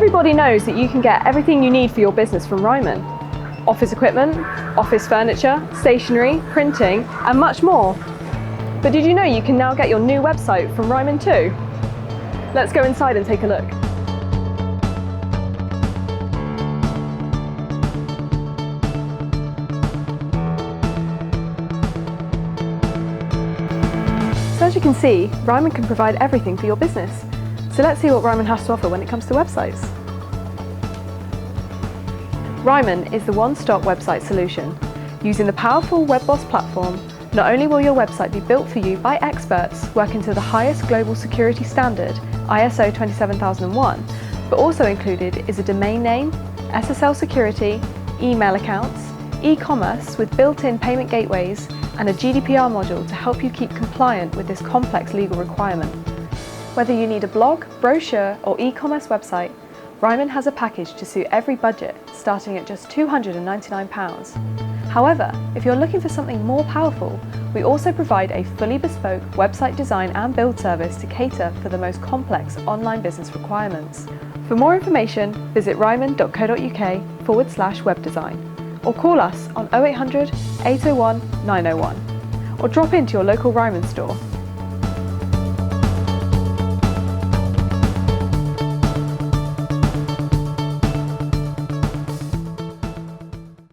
Everybody knows that you can get everything you need for your business from Ryman. Office equipment, office furniture, stationery, printing, and much more. But did you know you can now get your new website from Ryman too? Let's go inside and take a look. So as you can see, Ryman can provide everything for your business. So let's see what Ryman has to offer when it comes to websites. Ryman is the one-stop website solution. Using the powerful WebBoss platform, not only will your website be built for you by experts working to the highest global security standard, ISO 27001, but also included is a domain name, SSL security, email accounts, e-commerce with built-in payment gateways, and a GDPR module to help you keep compliant with this complex legal requirement. Whether you need a blog, brochure, or e-commerce website, Ryman has a package to suit every budget, starting at just £299. However, if you're looking for something more powerful, we also provide a fully bespoke website design and build service to cater for the most complex online business requirements. For more information, visit ryman.co.uk/webdesign or call us on 0800 801 901 or drop into your local Ryman store.